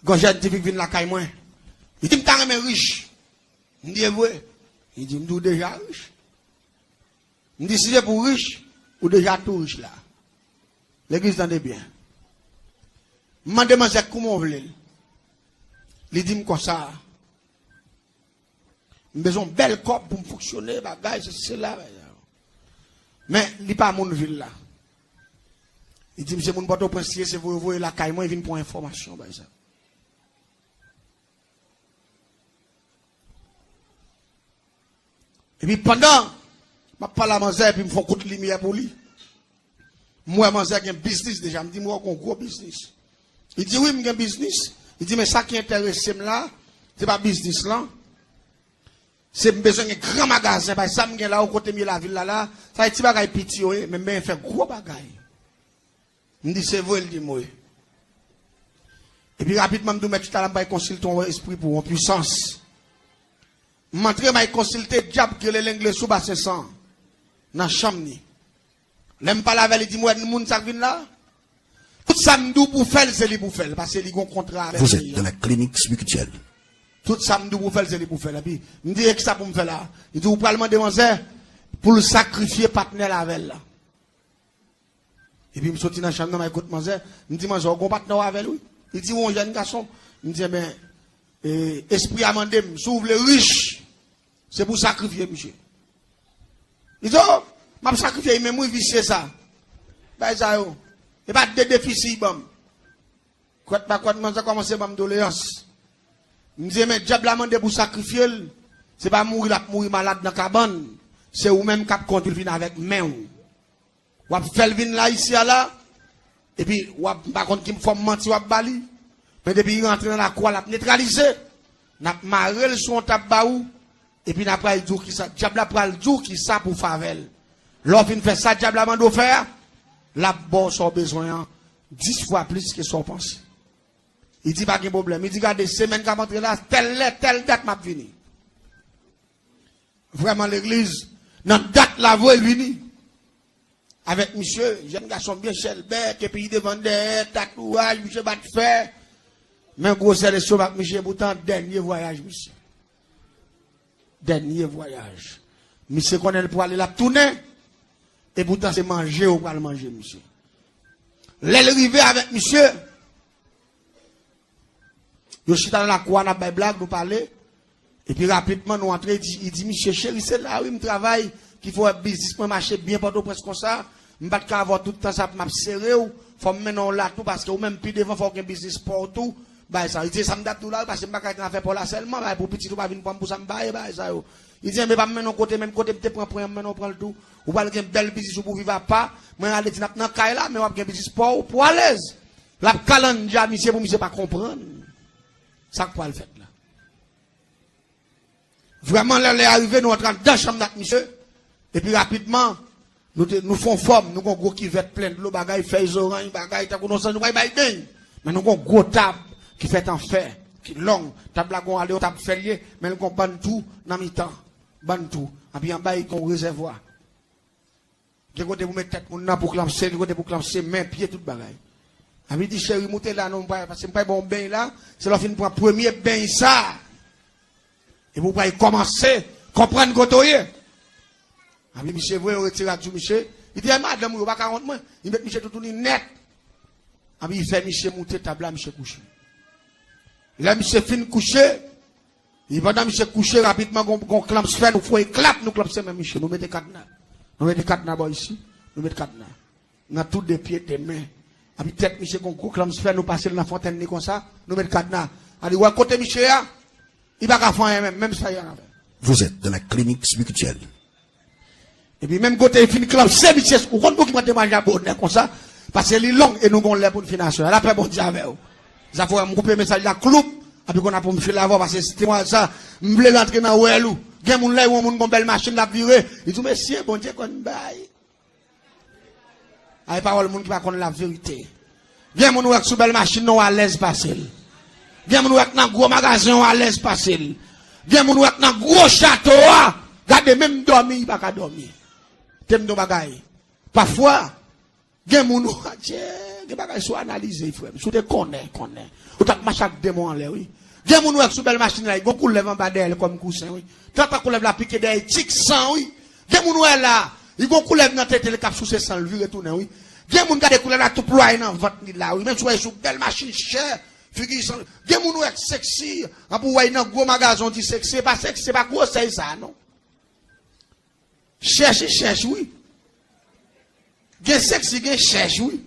Quand j'ai dit que la caille moi, il dit que je suis riche. Je dis vrai. Il dit que je suis déjà riche. Je dis si c'est pour riche, ou déjà tout riche là. L'église t'en est bien. Je me demande comment on veut. Il dit comme ça. J'ai besoin de bel corps pour fonctionner, c'est là. Mais il n'est pas à mon ville là. Il dit, monsieur, mon bateau princier, c'est vous voyez la caille, moi, il vient pour information. Et puis pendant, je parle à Manzé, puis je me fais un coup de lumière pour lui. Moi, Manzé, j'ai un business déjà. Je me dis, moi, j'ai un gros business. Il dit, oui, j'ai un business. Il dit, mais ça qui intéresse là, c'est pas business là. C'est besoin d'un grand magasin. Parce que ça, je là, au côté de la ville là, ça a été un petit, mais je fais gros bagaille. Je dis, c'est vrai, il dit, moi. Et puis rapidement, je me dis, je vais consulter ton esprit pour une puissance. Je vais consulter le diable que l'anglais sous bas, c'est ça. Dans la chambre. L'aime pas la veille, il dit, moi, le monde, ça vient là. Tout ça, je pour faire, c'est lui pour faire. Parce que il y a un contrat avec vous êtes dans la clinique spirituelle. Tout ça, je pour faire, c'est lui pour faire. Et puis, je dis, que ça pour me faire là. Il dit, vous pouvez me demander pour le sacrifier partenaire avec là. Et puis, je suis sorti dans la chambre, je écoute Manzé. Je me dis, Manzé, on partenaire avec lui. Il dit, mon jeune garçon. Je me dis, mais, esprit amendé, s'ouvre les riches. C'est pour sacrifier, monsieur. Il dit, oh, je vais sacrifier, mais moi, vicier ça. Ben, ça, yo. Et pas de déficit, bon. Quoi, Manzé commence à me doléance. Je me dis, mais, diable amendé pour sacrifier, c'est pas mourir malade dans la cabane. C'est vous-même qui compte le avec main. Ou fait le vin là, ici, là. Et puis, ou par contre, qui me fait mentir, ou bali. Mais depuis qu'il rentre dans la croix, il a neutralisé. N'a marré le son tabaou. Et puis, n'a pas le jour qui ça. Diable a pris le jour qui ça pour favel. L'offre fait ça, diable a mandé faire. La bosse a besoin 10 fois plus que son pensée. Il dit pas de problème. Il dit, regardez, semaine qui a rentré là, telle date m'a venu. Vraiment, l'église, notre date là, vous est venue. Avec monsieur, jeune garçon bien chelbec, et puis il demandait tatouage, monsieur bat faire. Mais gros sélection avec monsieur, pourtant, dernier voyage, monsieur. Dernier voyage. Monsieur connaît le poil, il a tourné. Et pourtant, c'est manger ou pas le manger, monsieur. L'arrivée avec monsieur. Je suis dans la cour, on a des blagues, nous parler. Et puis rapidement, nous entrons, il dit, monsieur chéri, c'est là, oui, je travaille, qu'il faut un business pour marcher bien, pas presque comme ça. Je ne peux pas avoir tout le temps, ça m'a serré, il faut me mettre là tout, parce que même plus devant, il faut qu'il y ait un business pour tout. Bah, ça, il dit, ça me date tout là, parce que je ne peux pas faire pour là seulement, bah, pour petit, tout va venir pour ça, bah, ça, il dit, mais pas me mettre côté, même côté, peut-être prendre on prend le tout. Ou pas qu'il y ait un bel business pour vivre pas. Mais aller dire, dans le là, mais on va un business pour à l'aise. La calendrier, monsieur, pour monsieur pas comprendre. Ça, quoi le fait, là. Vraiment, là, les arrivés, nous entrons dans la chambre de monsieur. Et puis, rapidement, nous faisons forme, nous avons un gros qui va être plein de l'eau, bagaille, feuilles oranges, bagaille, nous avons mais nous avons un gros table qui fait en fer, qui est long, table là, on aller au table ferrier, mais nous avons ban tout dans mi-temps. Ban tout. Et puis en bas, il y a un réservoir. De côté, vous mettez tête pour clamser, de côté pour clamser, main, pied, tout bagaille. Et puis, dit, chérie, montez là, non, parce que pas bon bain là, c'est là, fin pour un premier bain ça. Et vous pouvez commencer, comprendre gotoyer. Ah oui, monsieur, vous retirez tout, monsieur. Il dit, madame, vous ne pouvez pas 40 mois. Il met monsieur tout net. Ah oui, il fait monsieur monter table là, monsieur coucher. Là, monsieur fin coucher. Et pendant monsieur coucher rapidement, on clampe se fait, nous faut éclate, nous clampe même monsieur. Nous mettons cadenas. Nous mettons cadenas ici. Nous mettons cadenas. Nous avons tous des pieds, des mains. Ah oui, tête, monsieur, qu'on clampe se fait, nous passer dans la fontaine, comme ça. Nous mettons cadenas. Allez, ouais, côté monsieur, il va pas faire même ça y a. Vous êtes dans la clinique spirituelle. Et puis même côté fin club, c'est monsieur, ou quand vous qui m'a manger bonne comme ça, parce que les longs et nous avons les bonnes finances. Là, après, bon Dieu avec vous. Ça faut me couper message la cloupe, et puis qu'on a pour me faire la voix, parce que c'était moi ça, me voulais l'entrer dans Ouelou. Il y a mon là, où mon belle machine la virée. Il dit, monsieur, bon Dieu, qu'on baille. Avec parole, monde qui va connaître la vérité. Viens mon avec sous belle machine, non à l'aise passer. Viens mon avec dans gros magasin, à l'aise passer. Viens mon avec dans gros château, regardez même dormir, il va pas dormir. T'aimes nos bagailles. Parfois, viens mon des bagages sont analysés, frère. Sous des connaît. Ou t'as marché avec démon en l'air, oui. Des gens qui sous belle machine là, ils vont couler en bas d'elle comme coussin, oui. Tant qu'on lève la pique des tic sang, oui. Des gens là, ils vont couler dans tête le cap sous ses sang, le vieux retourner, oui. Des gens qui couler là tout ployer dans votre nid là, oui. Même sous belle machine chère, figure sans. Des gens qui sexy, en pour voir dans gros magasin dit sexy, c'est pas gros c'est ça, non. Cherche, oui. Gen sexy, gen cherche, oui.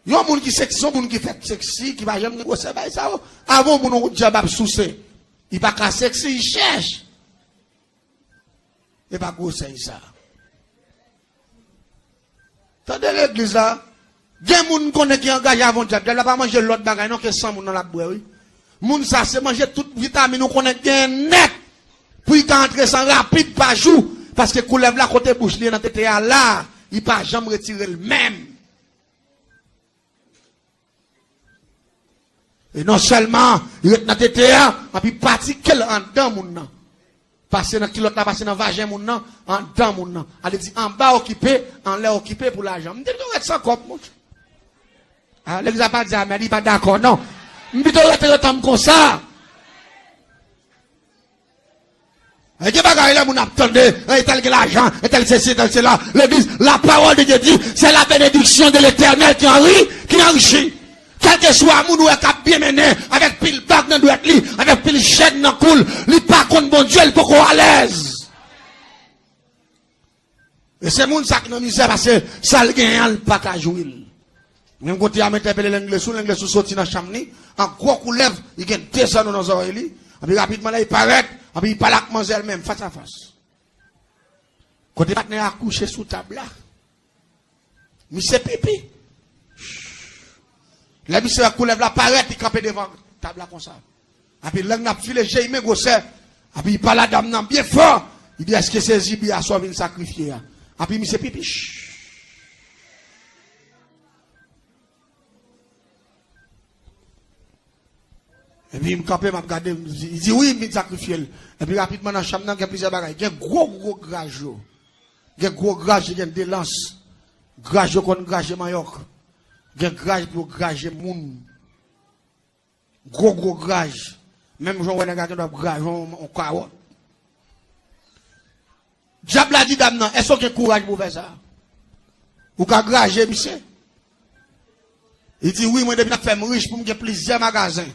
Yon moun qui sexy, son moun qui fait sexy, qui va jamais négocier, bah ça. Avant moun diable souci. Il pas qu'à sexy, il cherche. Il pas gros c'est ça. Tendez l'église là. Gen moun connaît qui engage avant diable, là pas manger l'autre bagaille non que 100 moun dans la boue, oui. Moun ça c'est manger toute vitamine ou connaît gen net. Puis il entrer sans rapide par jour parce que coulève la côté bouche li dans tête là, il pas jamais retirer le même. Et non seulement, il est dans TTA, et puis particulier en dedans moun nan. Passer dans kilote là, passer dans vagin moun nan, en dedans moun nan. Elle dit en bas occupé, en l'air occupé pour l'argent. Me dit tu sans cop moun. Ah, l'église a pas dit mais il pas d'accord non. Me dit tu rete comme ça. Et que bagaille là moun attendez, et tel que l'argent, et tel ceci, tel cela. L'église, la parole de Dieu dit, c'est la bénédiction de l'Éternel qui enrichit. Quel que soit moun ou cap bien mené, avec pile bac dans doit li, avec pile chaîne dans coule, li pas contre bon Dieu, il faut qu'on à l'aise. Et c'est moun ça qui n'a misère parce que ça le gagne pas qu'à jouir. Même côté à m'interpeller l'anglais sous sorti dans chambre ni, en gros coup lève, il gagne 200 dans nos oreilles li, et puis rapidement là il paraît, et puis il parle avec mademoiselle même face à face. Côté partenaire a couché sous table là. Monsieur pipi. La mise à coulève la paraît, il campe devant la table comme ça. Et puis l'angle n'a filé, j'ai aimé gosser. Et puis il parle à dame bien fort. Il dit, est-ce que c'est Zibi à sauver le sacrifier? Et puis il se pipi. Et puis il me campe, il m'a regardé, il dit, oui, il me sacrifier. Et puis rapidement dans la chambre, il y a plusieurs bagages. Il y a gros grage. Il y a gros grage, il y a des lances. Grage contre grage Mayoc. Gen grage pour grage moun. Gros grage. Même Jean René doit grage on carotte. Diable a dit dame non, est-ce que courage pour faire ça? Ou ka grage monsieur? Il dit oui, moi depuis la faire riche pour me gagner plusieurs magasins.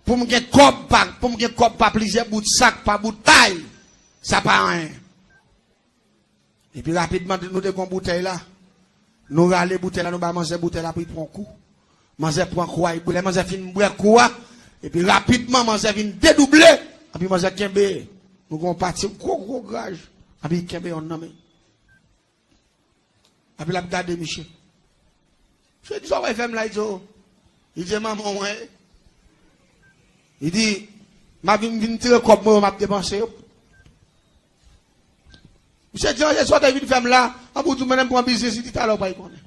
Pour me gagner cop pas plusieurs bouts de sac, pas bout de taille. Ça pas rien. Et puis rapidement nous de bouteille là. Nous râler bouteille là, nous va manger bouteille là, puis prend coup. Manger prend quoi, il boule, manger fin boire quoi. Et puis rapidement, manger vient dédoubler. Et puis manger kembe. Nous allons partir, gros grage. Et puis kembe, on nomme. Et puis la regarde Michel. Je dis, ça va faire là, il dit, maman, ouais. Il dit, ma vie vient tirer comme moi, m'a dépensé. Monsieur dit, je suis de femme là, en bout de même pour un business, il dit, alors, pas y connaît.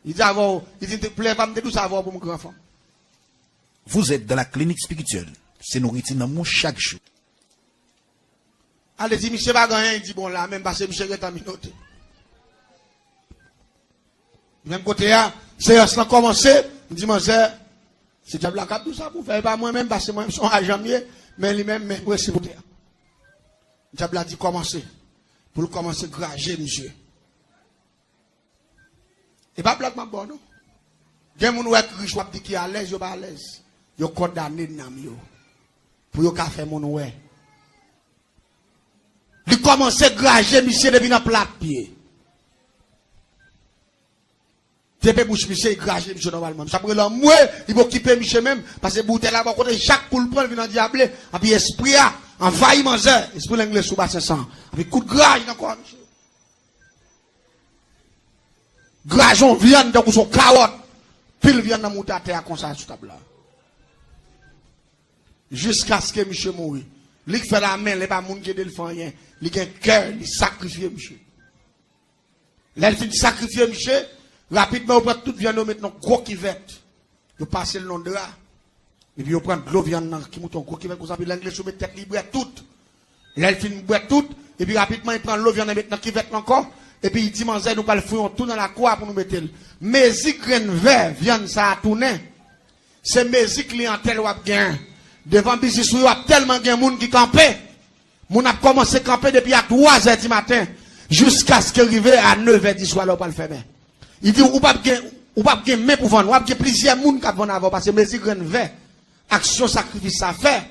Il dit, avant, il dit, plaît, pas me tout savoir pour mon grand enfant. Vous êtes dans la clinique spirituelle. C'est nourriture dans mon chaque jour. Allez, dit, monsieur va gagner, il dit, bon là, même parce que monsieur est en minoté. Même côté là, c'est ça commencé, il dit, mon cher, c'est diable la cap tout ça pour faire, pas moi-même, parce que moi-même, son agent mieux, mais lui-même, mais ouais, c'est pour dire. Diable a dit, commencer. Pour commencer à grager, monsieur. Et pas blague, ma bonne, non? Il y a des gens qui sont à l'aise, ils sont pas à l'aise. Ils sont condamnés, pour qu'ils fassent mon ouais. Il commence à grager, monsieur, depuis dans plat pied. Depuis bouche, monsieur, il grager, monsieur, normalement. Ça prend l'homme, il va occuper, monsieur, même, parce que bouteille là, côté, chaque poule prend, il vient diable, et puis esprit, envahiment, esprit l'anglais sous bas 500. Et puis coup de grage, encore, monsieur. Grajon viande dans son carotte. Pile viande dans monter à terre comme ça, sous table là. Jusqu'à ce que monsieur mourit. Lui fait la main, il n'y a pas de monde qui ne fait rien. Il a un cœur, il sacrifie monsieur. Là, il fait sacrifier monsieur. Rapidement, on prend toute viande, on met dans gros kivette. Il passe le nom de là. Et puis, on prend de l'eau viande qui monte en gros kivette, comme ça, puis l'anglais se met tête libre toute. Là, il fait une boîte toute. Et puis, rapidement, il prend l'eau viande, il met dans kivette encore. Et puis il dit, nous pas le fouillon tout dans la croix pour nous mettre. Mézi grain vert, viande ça a tourné. C'est mézi clientèle ou a gain. Devant business ou a tellement gain moun qui campé. Moun a commencé à camper depuis à 3h du matin jusqu'à ce qu'il arrive à 9h du soir là pour le faire. Il dit ou pas gain mais pour vendre, ou pas plusieurs moun qui vont avoir parce que mézi grain vert, action sacrifice ça fait.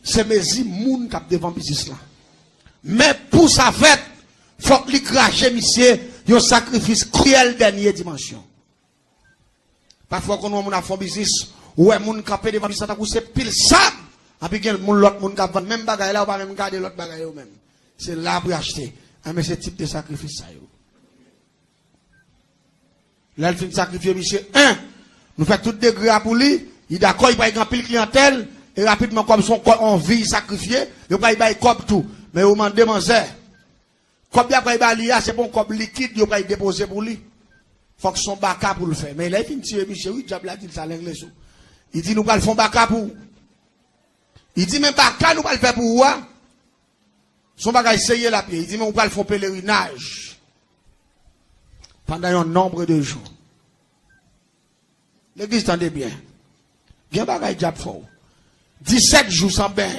C'est mézi moun qui devant business là. Mais pour sa fête, faut qu'il crache monsieur, un sacrifice cruel dernière dimension. Parfois quand on a fait business, ouais moun capé devant business c'est pile ça. Et puis il moun l'autre moun qui vend même bagaille là ou pas même garder l'autre bagaille même. C'est là pour acheter. Mais ce type de sacrifice ça yo. Là il fait sacrifier monsieur nous fait tout degré pour lui, il d'accord il va grand pile clientèle et rapidement comme son envie sacrifier, il va y comme tout. Mais au moment de manger, comme il y a c'est bon comme liquide, il va déposer pour lui. Faut que son baka pour le faire. Mais là, il dit, monsieur, oui, diable a dit ça l'anglais. Il dit, nous allons faire baka pour. Il dit, même baka, nous allons faire pour quoi? Son baka, essayer la pied. Il dit, mais nous allons faire pèlerinage. Pendant un nombre de jours. L'église, tendez bien. Bien baka, diable fort. 17 jours sans bain.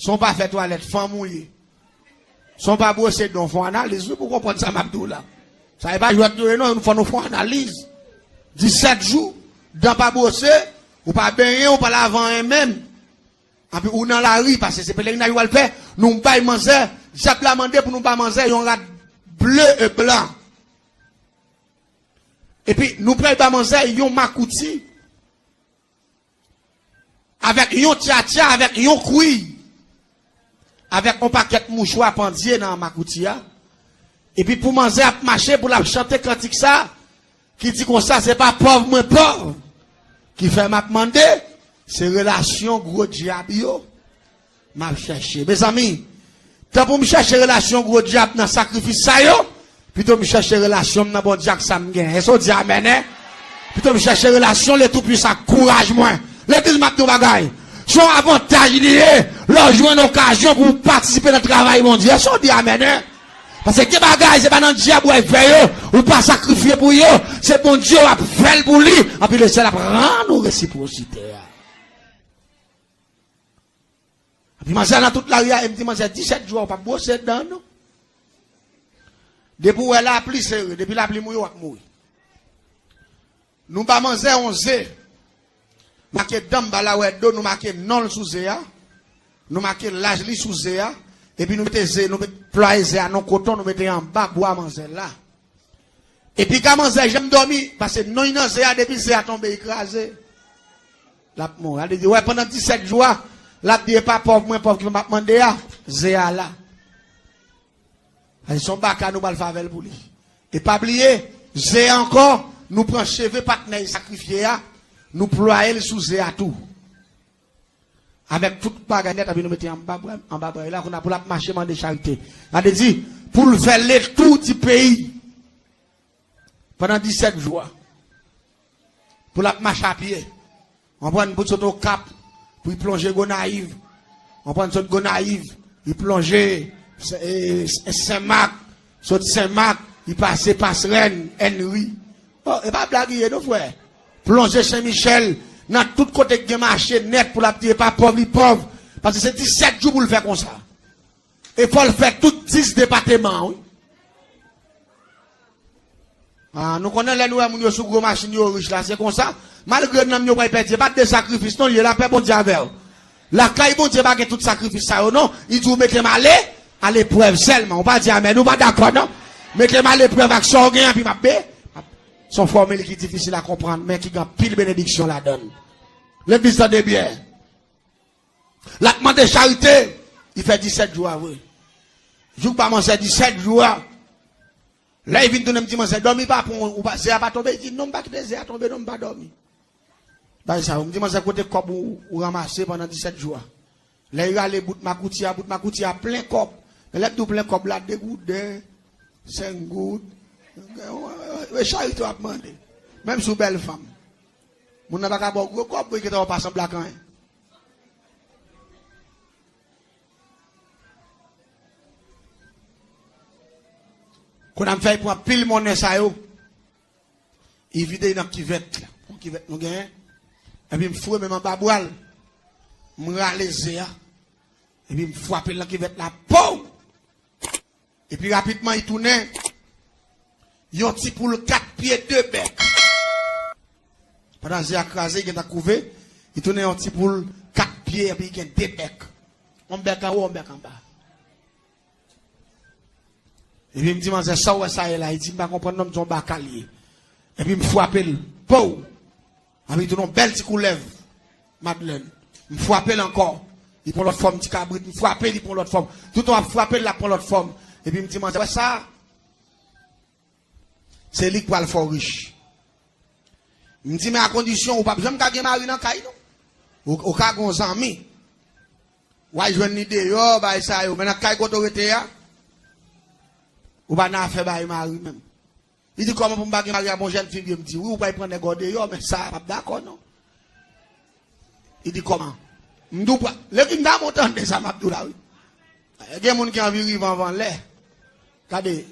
Sont pas fait toilette, femme mouillée. Sont pas brossés dans font analyse. Pour comprendre ça, Mabdou là. Ça n'est pas jouer non, nous faisons analyse. 17 jours, dans pas brossé, ou pas baigner, ou pas laver même. Et puis, ou dans la rue, parce que c'est pèlerinage ou le fait, nous pas manger, j'ai pas demandé pour nous pas manger, on rat bleu et blanc. Et puis, nous pas manger, yon makouti, avec yon tia avec yon koui. Avec un paquet de mouchoirs pendier dans ma coutia. Et puis pour manger à marcher, pour la chanter cantique ça, qui dit comme ça, c'est pas pauvre, moins pauvre. Qui fait m'a demander, c'est relation gros diable yo. M'a cherché. Mes amis, tant pour me chercher relation gros diable dans sacrifice ça yo, plutôt me chercher relation dans bon diable ça me gagne. Est-ce qu'on dit amen, hein? Plutôt me chercher relation, les tout puissants, courage moins. L'église m'a tout bagaille. Son avantage lié, leur jouer une occasion pour participer dans le travail mondial. Son dit amen, hein? Parce que les bagages, c'est pas dans le diable ou faire ou pas sacrifier pour eux, c'est bon Dieu à faire pour lui, et puis le seul à prendre nos réciprocité. Et puis, je dans toute la rue, il me dit, 17 jours, pas bosser dedans, non? Depuis où elle a appelé sérieux, depuis la pluie mouille, on mouille. Nous pas manger 11. Marqué damba la ouais nous marqué non sous zéa, nous marqué l'âge li sous zéa, et puis nous mettons zé, nous mettons ployer zéa non coton, nous mettons en bas bois manger là. Et puis quand manger j'aime dormir parce que non non zéa depuis zéa tombé écrasé. La mon, elle dit ouais pendant 17 jours, la dit pas pauvre moins pauvre qui m'a demandé à zéa là. Ils sont baka nous va le faire pour lui. Et pas oublier zéa encore nous prend cheveux partenaire sacrifié à nous ployer sous à tout. Avec toute baganette, nous mettons en bas, là, on a pour la marcher de charité. On a dit, pour le faire le tout du pays, pendant 17 jours, pour la marcher à pied, on prend une bout au cap, pour y plonger Gonaïve, on prend une sorte Gonaïve, il plonger Saint-Marc, sorte Saint-Marc, il passe Passerelle, Henry. Oh, et pas blaguer, nos frères. Plonger Saint-Michel, dans tout côté qui marché net pour la petite pas pauvre, parce que c'est 17 jours pour le faire comme ça. Et il faut le faire tous 10 départements, oui. Ah, nous connaissons les nouveaux gens sur gros machines riches là, c'est comme ça. Malgré que nous n'avons pas de sacrifice, non, il y a la paix bon Dieu avec. La caille bon Dieu pas que tout sacrifice ça, non. Il dit, mettez mal à l'épreuve seulement. On va dire, mais nous pas d'accord, non. Mettez mal à l'épreuve avec son gain, puis ma paix. Son formule qui est difficile à comprendre, mais qui a pile bénédiction la donne. L'église de bien. La demande de charité, il fait 17 jours, oui. Je ne pas manger 17 jours. Là, il vient de me dire, c'est dormi pas pour, ou pas, c'est pas tomber. Il dit, non, pas que c'est à tomber, non, pas dormi. Bah, ça, on me dit, c'est côté cop ou ramasser pendant 17 jours. Là, il y a les bouts de ma coutia, plein cop. Mais là, tout plein cop, là, 2 gouttes, 5 gouttes. Charité a demandé. Même sous belle femme. Mon n'a pas qu'à boire gros cop qui t'en passe en black. Qu'on a fait pour pile monnaie ça yo. Il vide dans qui vête là. Qui vête nous gagne. Et puis me fouet même en bas boile. Me ralaiser et puis me frapper là qui vête là. Pou! Et puis rapidement il tourne. Yon petit poule 4 pieds 2 becs. Pendant j'ai écrasé il a couvé, il tourne un petit poule 4 pieds et puis il a 2 becs. On bec en haut, on bec en bas. Et puis il me dit, c'est ça ou ça est là. Il dit, je ne comprends pas son bacalier. Et puis il me frappe le pou. Et puis il tourne une belle petite coulève. Madeleine. Il me frappe encore. Il prend l'autre forme, petit cabrit. Il me frappe, il prend l'autre forme. Tout le temps, il frappe, il prend l'autre forme. Et puis il me dit, c'est ça. C'est lui qui va le faire riche. Il me dit, mais à condition, ou pas besoin de gagner mari dans le caille, non? Ou cas gon amis. Ou à jouer une idée, yo, bah, ça, yo, mais dans le caille, quand on était là, ou pas n'a fait bah, mari même. Il dit, comment pour me gagner mari à mon jeune fille, il me dit, oui, ou pas prendre des gars yo, mais ça, pas d'accord, non? Il dit, comment? M'dou pas, le qui m'a monté ça, m'a dit là, oui. Il y a des gens qui ont envie de vivre avant l'air. Regardez.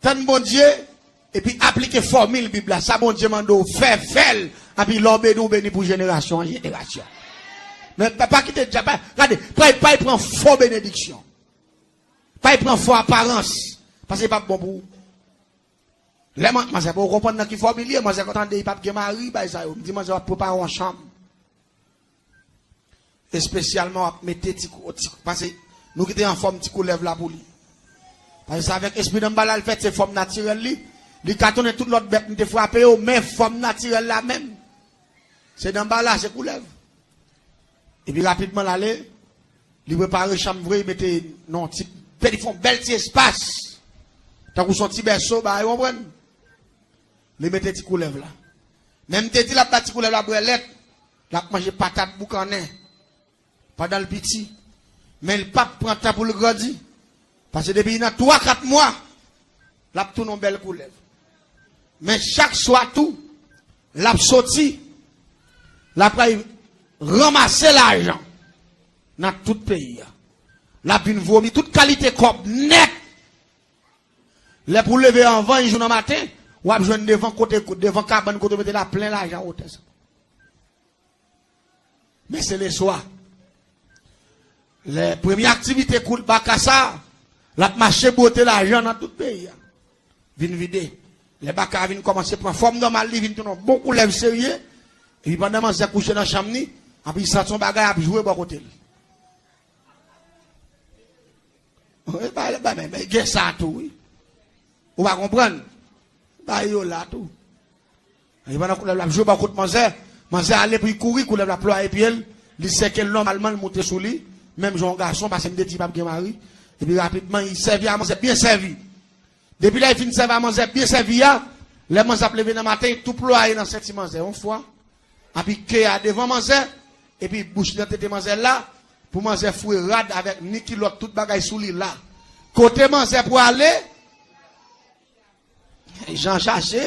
Tant bon Dieu, et puis appliquer formule Bible, ça bon Dieu m'a dit, fait, et puis l'homme nous béni pour génération en génération. Mais pas quitter déjà, regardez, pas prendre faux bénédiction. Pas prendre faux apparence. Parce que c'est pas bon pour vous. Là, moi, c'est pour comprendre qu'il faut familier, moi, c'est quand on dit, pas de mari, bah, ça, me dit, moi, je vais préparer en chambre. Et spécialement, mettez, parce que nous qui sommes en forme, petit coup lève la pour lui. Parce que avec l'esprit d'emballage, fait, c'est forme naturelle, les cartons et toute l'autre bête, nous te frappé, mais forme naturelle là même. C'est d'emballage, c'est coup lève. Et puis rapidement, l'aller, il prépare la chambre vraie, il mettait, non, ils font bel petit espace. Tant qu'on son petit berceau, bah, ils comprennent. Les mettez petit coulève là. Même te dit la petit coulève la brelette, la manger patate boucanet. Pas dans le petit. Mais le pape prend temps pour le grandir. Parce que depuis il a 3-4 mois, la tourne en belle coulève. Mais chaque soir tout, la sorti, la ramasser l'argent dans tout le pays. La une vomi toute qualité corps net. Les pour lever en 20 jours dans le matin, ou à besoin devant côté devant cabane côté mettre la plein l'argent au test. Mais c'est le soir. Les premières activités coule Bakassa, la marché beauté l'argent dans tout le pays. Vin vider. Les Bakassa viennent commencer à prendre forme normale, ils viennent tourner beaucoup lève sérieux. Et puis pendant que couché dans la chambre, et puis ça son bagage à jouer à côté. Mais qu'est-ce ça tout, oui. Vous va comprendre? Bah, yo là tout. Et pendant que la jouer à côté de Manzé aller pour courir, couler la ploie et puis il sait que normalement il monte sous lui, même jeune garçon, parce que c'est un petit pape qui mari. Et puis rapidement, il servait à manger bien servi. Depuis là, il finit de servir à manger bien servi, les Manzé appelé dans le matin, tout ploie dans cette Manzé, une fois. Et puis, qu'il a devant Manzé, et puis bouche dans tête Manzé là, pour Manzé fouet rad avec ni kilote, tout bagaille sous lui là. Côté Manzé pour aller, Jean Chaché,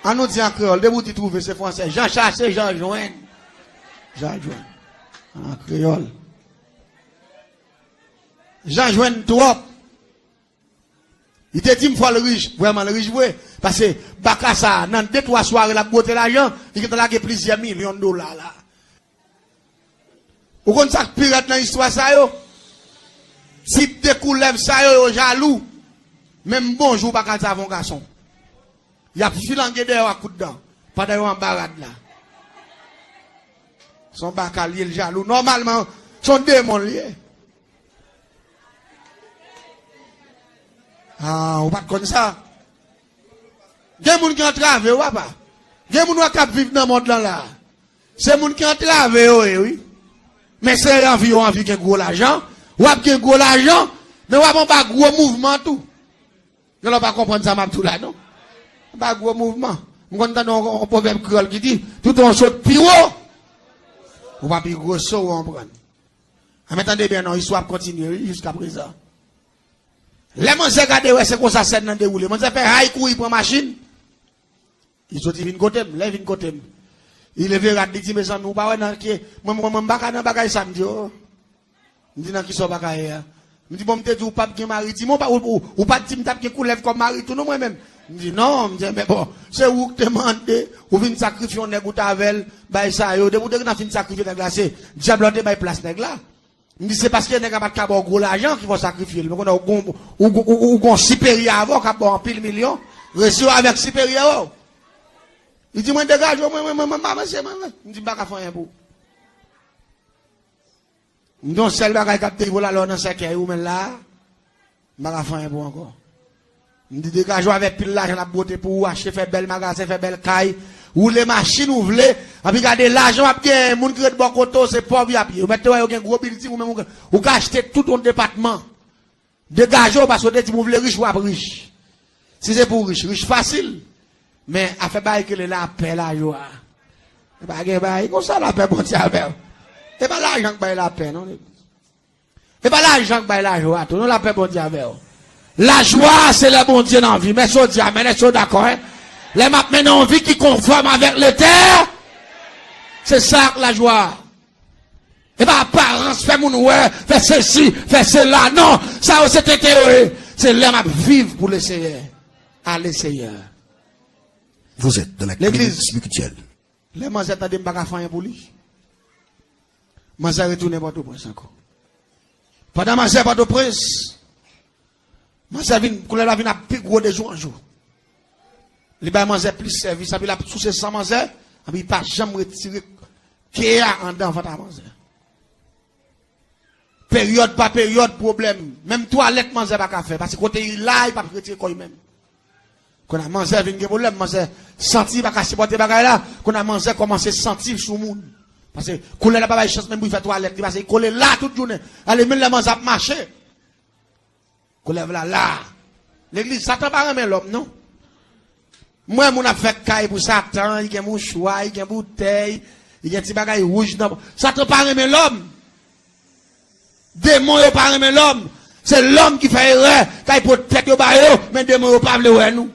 on nous dit en créole, de vous y trouver, c'est français. Jean Chaché, Jean Joël. Jean Joël. En créole. Jean Joël trop. Il te dit, il faut le riche, vraiment le riche, oui. Parce que, Bakassa, dans 2-3 soirées, la beauté l'argent, il a gagné plusieurs millions de dollars là. Vous comprenez ça, pirate dans l'histoire, ça, yo? Si te coulève ça, yo, jaloux. Même bonjour, Bakassa, mon garçon. Il y a filangué derrière à coup de dents. Pas d'ailleurs en barade là. Son bacalier, le jaloux. Normalement, son démon lié. Ah, on pas comme ça. Il y a des gens qui ont travaillé, ou pas? Il y a des gens qui vivent dans le monde là. C'est des gens qui ont travaillé, oui. Mais c'est environ qui ont gros l'argent. Ou qui ont gros l'argent, mais ou pas gros mouvement tout. Je ne pas comprendre ça, tout là, non? Pas gros mouvement. Nous avons un proverbe créole qui dit, tout en saute plus haut. Ou pas plus gros saut, on prend. Attendez bien, non, l'histoire continue jusqu'à présent. Les gens qui regardent, c'est comme ça, c'est dans le déroulé. Les gens qui fait haï courir pour machine. Ils sont venus côté, les venus côté. Il est venu, il dit, mes amis, pas dans qui, moi, dans bagay samedi, oh. Il dit, dans qui sont bagay, je dis, bon, je dis, ou pas de mari, dis, ou pas de me taper coulève comme mari, tout, non, moi-même. Je dis non, je dis mais bon, c'est où que tu demandes, ou vient sacrifier un nègre avec, bah ça yo, de vous dire qu'on a fini sacrifier nègre là, c'est diable de place nègre là. Je dis c'est parce que nègre pas de gros l'argent qui va sacrifier, mais on a ou supérieur avant qui a bon pile million, reçu avec supérieur. Il dit moi dégage, moi c'est moi. Je dis pas qu'à faire un pour. Donc celle bagaille qui a voilà là dans ce cas ou même là, pas faire un pour encore. Je dis dégage avec pile l'argent la beauté pour acheter faire belle magasin, faire belle caille, ou les machines ou voulez, et puis garder l'argent à bien, moun qui est de bon côté, c'est pauvre à pied. Vous mettez un gros building ou même ou acheter tout ton département. Dégage parce que vous voulez riche ou pas riche. Si c'est pour riche facile. Mais à faire bail que la paix la joie. Et pas que bail comme ça la paix bon Dieu avec. Et pas l'argent que bail la paix non. Et pas l'argent que bail la joie, non la paix bon Dieu avec. La joie, c'est le bon Dieu dans la vie. Mais ça dit amen, est-ce d'accord? Hein? Les maintenant en vie qui conforme avec le terre. C'est ça la joie. Et pas apparence, fait mon ouais, fait ceci, fait cela. Non, ça c'est théorie. C'est l'homme à vivre pour le Seigneur. Allez Seigneur. Vous êtes dans la clinique spirituelle. Les gens attendent de me faire pour lui. Je vais retourner pour Port-au-Prince encore. Pendant que je vais Port-au-Prince, je vais la vie à plus gros de jour en jour. Les gens mangent plus de service, ils ont sous ces 100 manger, ils ne pas jamais retirer qu'il y a en dedans à manger. Période par période, problème. Même toilette, manger pas qu'à faire. Parce que côté il là, il ne peut pas retirer quoi même. Quand on a mangé, il y a un problème, manger, sentir, pas qu'à supporter bagaille là, quand on a mangé, commencer à sentir sous le monde. Parce que, quand on a pas de chance, même pour faire toilette, parce qu'il colle là toute journée. Allez, même la manger à marcher. Quand on là. L'église, Satan pas remet l'homme, non? Moi, mon a fait caille pour Satan, il y a un mouchoir, il y a une bouteille, il y a un petit bagaille rouge. Satan pas remet l'homme. Démon, il pas remet l'homme. C'est l'homme qui fait erreur, quand il peut tête au barreau, mais démon, il pas veut nous.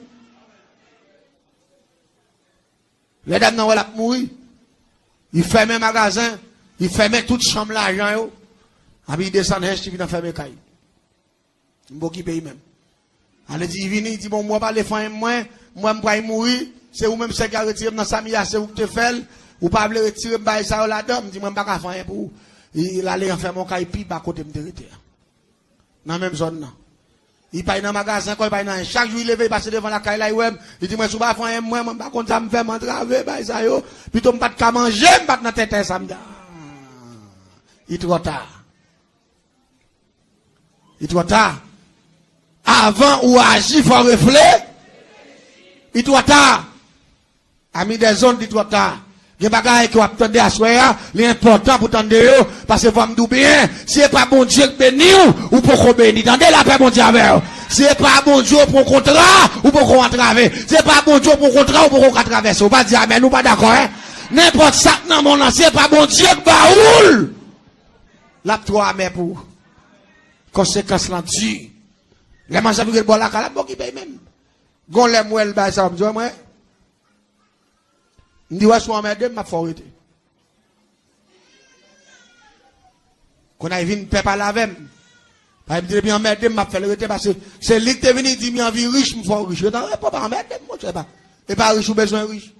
Les dames n'ont pas mourir. Il ferme un magasin, il ferme toute chambre l'argent. Il descend, il vient fermer le caille. Il va payer même. Elle dit, il vient, il dit, bon, moi, pas les femmes, moi, je vais mourir. C'est vous même qui avez retiré dans sa mia, c'est vous qui te faites. Ou pas retirer, ça, la dame. Dit, moi, je ne vais pas faire pour vous. Il allait en faire mon caille, puis, à côté de me retirer. Dans la même zone, il paye dans le magasin, il paye dans chaque jour, il lève, il passe devant la caille, là, il dit, moi, je ne vais pas faire moi, je ne vais pas ça me fait m'entraver, ça, puis, je ne vais pas manger, je ne vais pas dans la tête, ça me dit, il est trop tard. Il est trop tard. Avant ou agir, il faut réfléchir. Il est trop tard. Ami des zones, il est trop tard. Il y a des bagages qui attendent à soi, l'important pour tendre parce que vous me dites bien, si ce n'est pas bon Dieu qui bénit ou pour qu'on bénisse. Tendez la paix, bon Dieu avec vous. Si ce n'est pas bon Dieu pour contrat ou pour qu'on traverse. Si ce n'est pas bon Dieu pour contrat ou pour qu'on traverse. On va dire amen, nous pas d'accord, hein? N'importe ça dans mon nom, si ce n'est pas bon Dieu qui baoule. La toi, mais pour conséquence là dessus. Les gens qui bon la cala, bon qui paye même. Gon les mouelles, bah ça, me dit, moi. Je dis, ouais, soit emmerdé, m'a forité. Quand on a vu une paix par la veine, je dis, bien emmerdé, m'a fait le rete parce que c'est lui qui est venu dire, bien vie riche, me faut riche. Je dis, non, pas emmerdé, moi, je sais pas. Et pas riche ou besoin riche.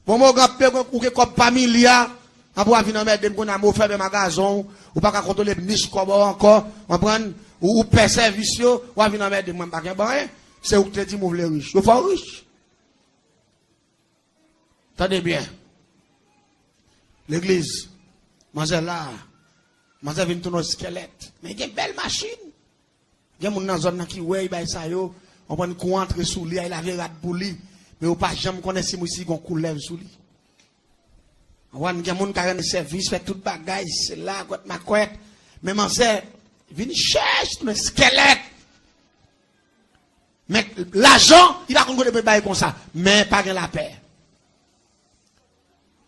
Bon, moi, grand père, ou que comme pas milliard, après, venir emmerdé, qu'on a mot faire des magasins, ou pas qu'à contrôler niche comme encore, on prend, ou paie service, ou à venir emmerdé, moi, pas qu'un bon, c'est où tu dis, moi, les riches. Je faut riche. Attendez bien. L'église, manger là, manger vient tout nos squelettes. Mais il y a une belle machine. Il y a des gens dans la zone qui ouais, on prend une courant entre sous lui, il a vu rat pour lui. Mais on pas jamais connaître si monsieur gon coulève sous lui. On voit des gens qui ont un service, fait tout bagaille, c'est là, quoi, ma couette. Mais manger, vient chercher nos squelettes. Mais l'argent, il va qu'on de bailler comme ça. Mais pas de la paix.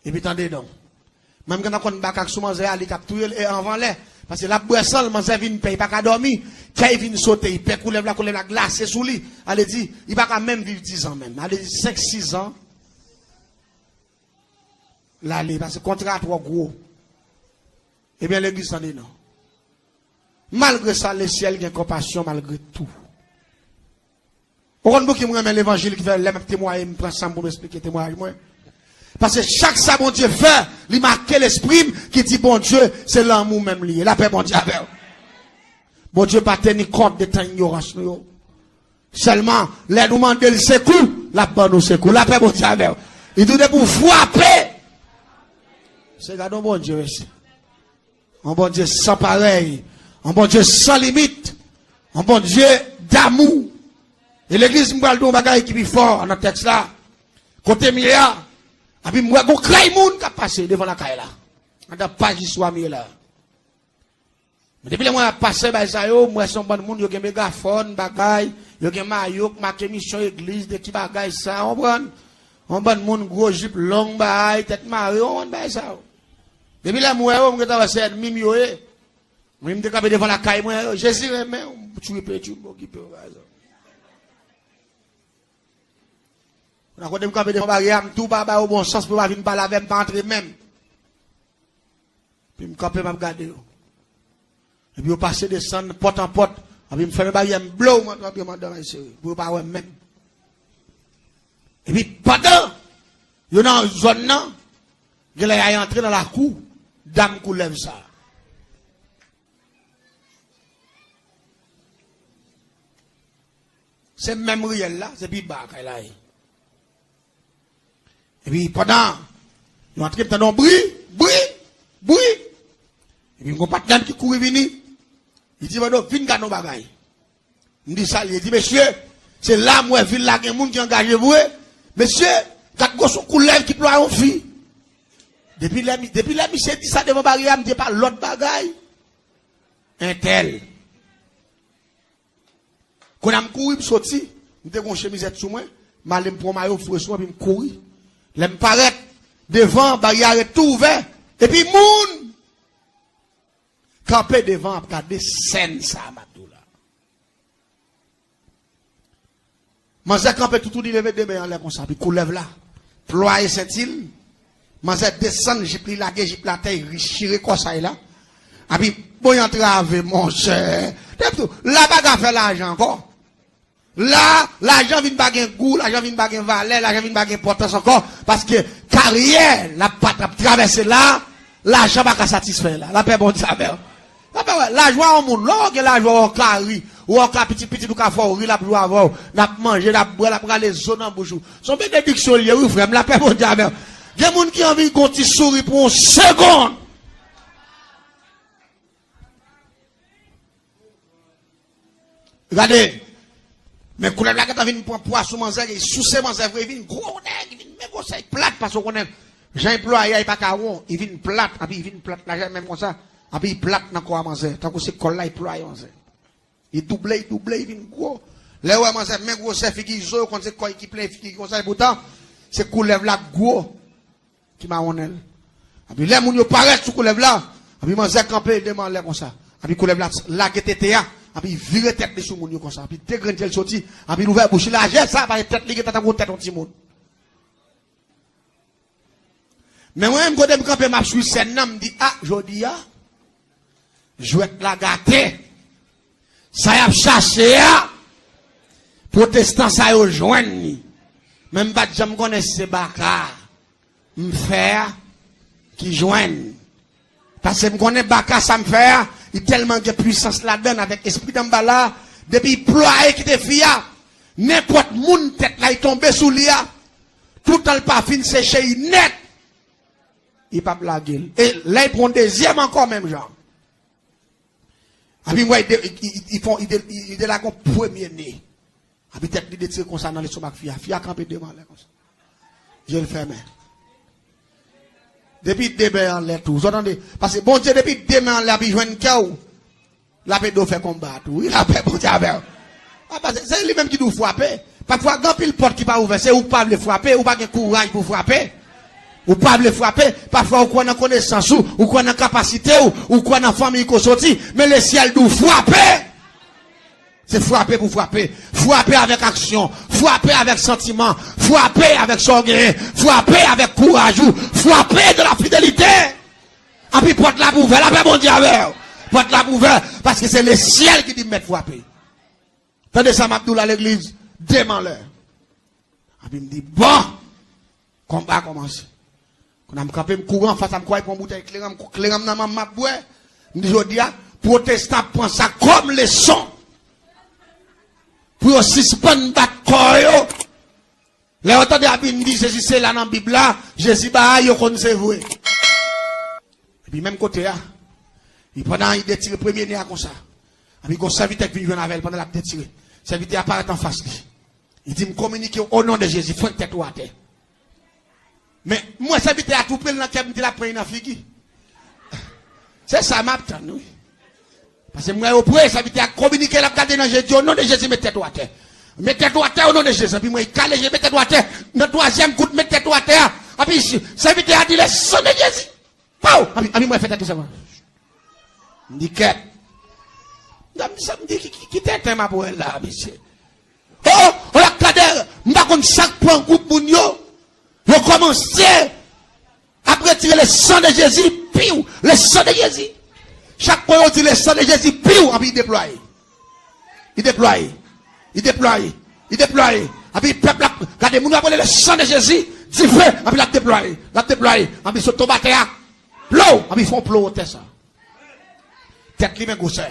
Et puis, attendez donc. Même quand on a un sous manger, il a tout et avant l'air. Parce que la boisson, manger vient paye, pas qu'à dormir. Quand il vient sauter, il peut couler la glace sous lui. Elle dit, il va quand même vivre 10 ans même. Elle dit 5-6 ans. Là, parce que le contrat est trop gros. Eh bien, l'église s'en dit non. Malgré ça, le ciel a compassion malgré tout. On ne qui me remet l'évangile qui fait les mêmes témoignages, me prend ça pour m'expliquer témoignage moi. Parce que chaque ça bon Dieu fait, il marque l'esprit qui dit bon Dieu, c'est l'amour même lié. La paix bon Dieu avec. Bon Dieu pas tenir compte de ta ignorance nous. Seulement, les nous demander le secours, la paix nous secours. La paix bon Dieu avec. Il dit pour frapper. C'est gardons bon Dieu ici. Un bon Dieu sans pareil. Un bon Dieu sans limite. Un bon Dieu d'amour. Et l'église m'a dit un bagage qui est fort dans le texte là. Côté Mia. Et puis moi, on crée monde qui a passé devant la caille là. On n'a pas qui soit mieux là. Mais depuis que moi passé, moi, son bon monde, il y a un mégaphone, bagay, il y a un maillot, marqué mission église, des petits bagay, ça, on prend. On bon monde, gros jupe, long bagay, tête marée, on prend ça. Depuis là, moi, on a passé, mimi, moi, je me décapé devant la caille, moi, Jésus, mais, tu peux, on a quand même capé devant la caille, tout baba au bon sens pour pas venir parler avec, pas entrer même. Puis, je me capé, m'a regardé. Et puis, on passe descendre porte en porte. Et puis, je me fais un barrière, je me blow, pour pas ouais même. Et puis, pendant, il y a une zone, non, il est entré dans la cour, dame qui lève ça. C'est même réel là, c'est puis bas, là. Et puis, pendant, il est entré dans un bruit. Et puis, mon partenaire qui court venir, il dit, voilà, viens gagner nos bagailles. Il dit ça, il dit, monsieur, c'est là, moi, ville là, il y a des gens qui engagent vous. Monsieur, quatre gosses sont couleurs qui ploient en fille. Depuis là, monsieur dit ça devant barrière, il dit pas l'autre bagaille. Un tel. Quand je couru, je sorti, je suis chemisette sur moi, je me prends maillot, je suis me courir. Je me paraît devant, barrière est tout ouvert. Et puis, moun, campé devant, regarder scène, ça, Madoula. Manzé campé tout dit lever des mains en l'air comme ça, puis coulève là. Ployer Saint-Île. Manzé descend, j'ai pris la gueule, j'ai pris la terre, richiré comme ça, là. Et puis, bon, y entrer mon cher. Là, baga fait l'argent encore. Là, l'argent vient baguer goût, l'argent vient baguer valet, l'argent vient baguer importance encore. Parce que, carrière, la patte traverser là, l'argent va pas satisfaire là. La paix bon Dieu. La joie au monde, là, la joie au carré, ou au petit ou café, ou la joie avant, n'a manger, la boire, la prendre les zones en bouche. Son bénédiction lié, oui, frère, la paix bon Dieu. Il y a des gens qui ont envie de continuer sourire pour une seconde. Regardez, mais quand la blague vient pour poisson manger, il sous ses manger, il vient gros nègre, il vient même ça, il plate parce qu'on est, j'ai employé, il pas caron, il vient plate, et puis il vient plate, là, même comme ça, et puis il plate dans quoi manger, tant que c'est col là, il ploie manger. Il double, il vient gros. Là où manger, même gros, c'est figuizo, quand c'est quoi qui plein, figuizo, comme ça, et pourtant, c'est coulève là, gros, qui m'a honné. Et puis là, mon yo paraît sous coulève là, et puis manger campé, il demande là, comme ça. Et puis coulève là, la GTTA. Et puis, virer tête de sous mon comme ça. Et puis, dégrandir le sorti. Et puis, l'ouvert bouche. Là, j'ai ça, par tête, ligue, tête, tête, un petit monde. Mais moi, quand je me campe, je suis scène, je me dis, ah, je dis, ah, je vais être la gâter. Ça y a chassé, ah. Protestant, ça y a joint. Même pas, je me connais ces baka. Me faire, qui joignent. Parce que je me connais baka, ça me fait, il y a tellement de puissance là-dedans avec l'esprit d'emballa. Depuis ployer qui te fia, n'importe monde tête là, il tombe sous l'ia. Tout le pas fin séché, il net. Il pas blaguer. Et là, il prend deuxième encore même genre. Et puis moi, il est là comme premier né. Et puis tête, il détire comme ça dans les somacs fia. Fia campé devant là comme ça. Je le ferme. Depuis demain en l'air tout. Vous entendez? Parce que bon Dieu, depuis demain en l'air, il joue une chaos. La paix doit faire combattre. Oui, la paix, bon Dieu, c'est lui-même qui doit frapper. Parfois, quand il porte qui pas ouvert, c'est ou pas le frapper, ou pas de courage pour frapper. Ou pas le frapper. Parfois, ou quoi dans connaissance, ou quoi dans capacité, ou quoi dans famille qu'on sortit. Mais le ciel doit frapper. C'est frapper pour frapper. Frapper avec action. Frapper avec sentiment. Frapper avec sorgueil. Frapper avec courage. Frapper de la fidélité. Et puis porte la bouvelle. La paix, mon Dieu, porte la bouvelle. Parce que c'est le ciel qui dit mettre frapper. Tendez ça, Mabdoul à l'église. dément-leur. Et puis, il me dit, bon, combat commence. Quand je me campé, je cours en face, je me crois, pour une bouteille claire, dans ma map, je me dis, je dis, protestant prend ça comme leçon. Pour suspendre battre les entendez à bien dit Jésus c'est là dans la Bible là, Jésus bah yo connaît c'est vrai. Et puis même côté là, il pendant il détire premier nez comme ça. Et puis quand serviteur qui vient avec pendant la détire, serviteur apparaît en face lui. Il dit me communiquer au nom de Jésus, faut tête ou à terre. Mais moi serviteur a tout pris dans cœur me dit la prendre dans figue. C'est ça m'a attend oui. Parce que moi au premier serviteur a communiqué la garder dans Jésus au nom de Jésus mettez toi à terre. Mettez-toi à terre au nom de Jésus. Puis moi, il calé, je mettez-toi à terre. Dans le troisième coup, mettez-toi à terre. Et puis, serviteur a dit le sang de Jésus. Pau! Et puis, moi, faites tout ça. Je dis, qu'est-ce? Ça me dit, qui t'es ma pour elle là, monsieur? Oh! On a cadé, je ne sais pas chaque point groupe pour nous. Vous commencez à retirer le sang de Jésus, piou! Le sang de Jésus. Chaque point, on dit le sang de Jésus, piou! Et puis, il déploie. Il déploie. Il déploie. Et puis, peuple, regardez, nous avons le sang de Jésus, dit feu, et puis, la déploie. Et puis, sur ton bataille, plou, et puis, ils font plou, c'est ça. Tête li, mais gousseur.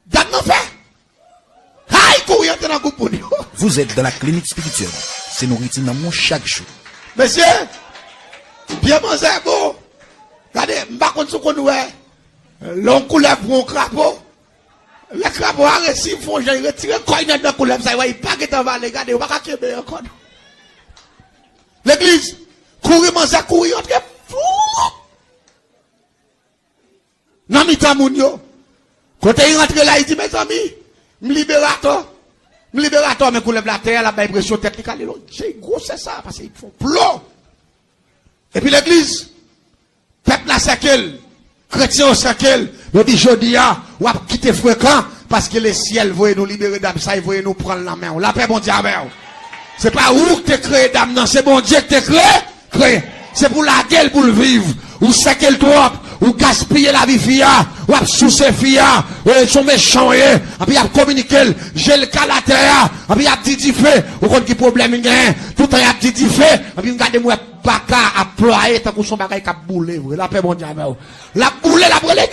Dame, non fait. Aïe, courir, dans le groupe pour nous. Vous êtes dans la clinique spirituelle. C'est nourriture dans mon chaque jour. Monsieur, bien manger, bon. Regardez, m'pas contre ce qu'on nous est. L'on coulève pour un crapaud. Les crapauds arrêtent, ils font, j'ai retiré quoi dans le couleur, ça va, il pas que t'en vas les garder, on va pas qu'il encore. L'église, courir, manger, courir, entre fou. Non, mi tamounio. Quand il rentre là, il dit, mes amis, me libérateur, mais couleur la terre, la baille pression tête, c'est gros, c'est ça, parce qu'ils font plomb. Et puis l'église, peuple la sequel. Chrétien au cercle, nous dit Jodia, ou à quitter fréquent, parce que le ciel veut nous libérer d'âme, ça, il veut nous prendre la main. La paix, bon Dieu, c'est pas où que tu créé d'âme, non, c'est bon Dieu que tu créé. C'est pour la gueule, pour le vivre. Ou cercle trop, ou gaspiller la vie fia, ou à soucier fia, ou ils sont méchants, et puis à communiquer, j'ai le cas la terre, et puis à dit fait, ou contre qui problème, il y a tout le temps, à dit fait, et puis regardez-moi, pas qu'à ployer, tant qu'on son bagage qui a boulé, la paix, bon Dieu, la boule, la brûlée,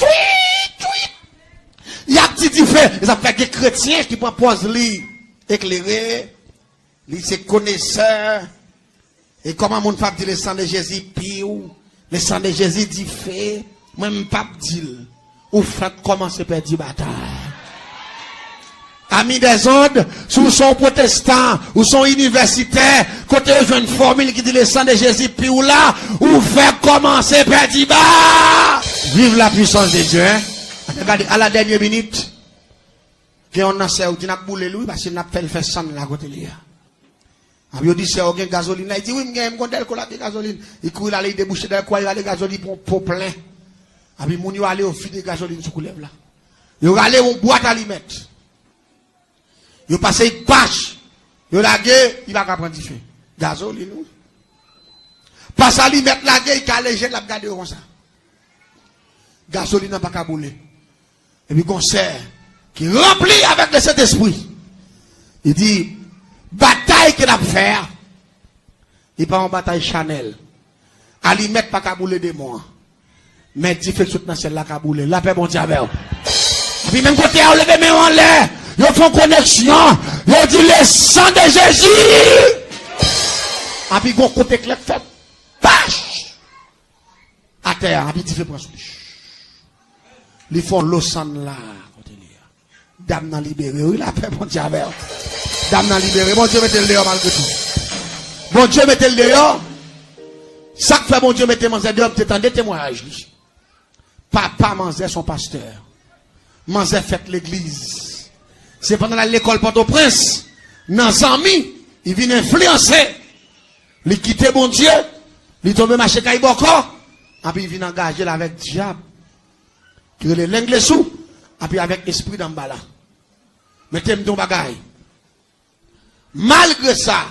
il y a dit fait, ça fait des chrétiens qui proposent lui éclairer, lui c'est connaisseur, et comment mon pape dit le sang de Jésus pire, le sang de Jésus dit fait, même pape dit, ou fait commencer par dire bataille. Amis des ondes, sous son protestant, ou son universitaire, côté une formule qui dit le sang de Jésus pire là, ou fait commencer par dire bah. Vive la puissance de Dieu, hein. Regardez, à la dernière minute, qu'on a fait, qui n'a boulé lui, parce qu'il n'a pas fait sang là côté là. Il dit, c'est aucun gasoline. Il dit, oui, je vais me la gasoline. Il court là, il débouche dans le coin, il a les gasoline pour plein. Et puis, il va aller au fil de gasoline sous coulève là. Il va aller au boîte à mettre. Il va passer une pâche. Il va laguer, il va prendre du feu. Gasoline, oui. Passe à mettre la gueule, il va aller, la garder comme ça. Gasoline n'a pas qu'à bouler. Et puis, concert, qui remplit avec le Saint-Esprit. Il dit, bataille qu'il a fait, il pas en bataille Chanel. À lui mettre pas kabouler des mois. Mais il fait tout dans celle-là kabouler. La paix, bon diable. Et puis même côté, on lève mes en l'air. Ils font connexion. Ils disent le sang de Jésus. Et puis, bon côté clair fait, pâche. À terre, et puis il fait prendre souche. Ils font l'eau sang là. Dame n'a libéré. Oui, la paix, bon diable. Dame n'a libéré. Bon Dieu mettez le dehors malgré tout. Bon Dieu mettez le dehors. Ça que fait bon Dieu mettez Manzé dehors, peut-être des témoignages. Papa Manzé son pasteur. Manzé fait l'église. C'est pendant l'école Port-au-Prince. Dans amis, il vient influencer. Il quitte bon Dieu. Il tombe marché Kaiboko. Et puis il vient engager avec diable. Qui est l'anglais sous. Et puis avec esprit d'emballa. Mettez-moi ton bagaille. Malgré ça,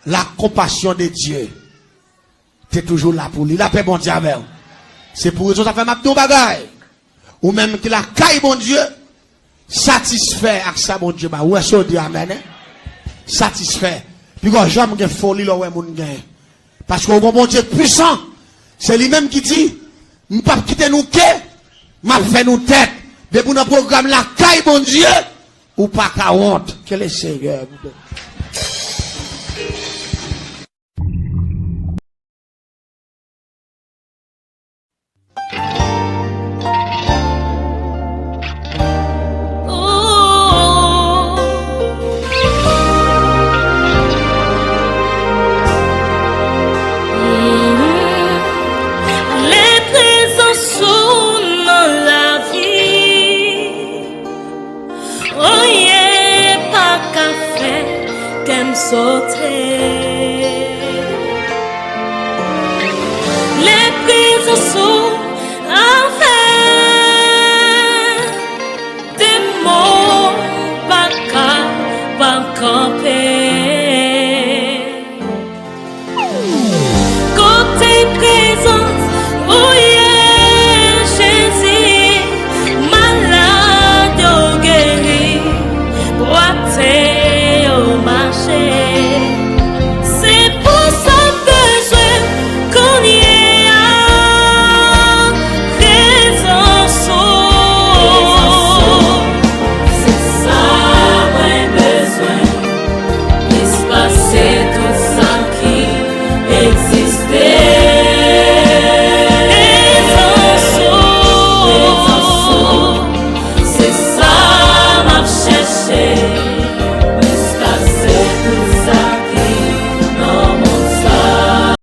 la compassion de Dieu, t'es toujours là pour lui. La paix, bon Dieu, avec. C'est pour ça que ça fait ma ton bagaille. Ou même que la caille, bon Dieu, satisfait avec ça, bon Dieu. Bah, où est-ce que Dieu amène? satisfait. Puis quand jamais de folie là, ouais, mon gain. Parce qu'on bon Dieu puissant, c'est lui-même qui dit, m'pas quitter nous que, m'a fait nous tête. Mais pour notre programme la caille, bon Dieu, ou pas qu'à honte. Quel est le Seigneur? Les prises sont des mots pas camper.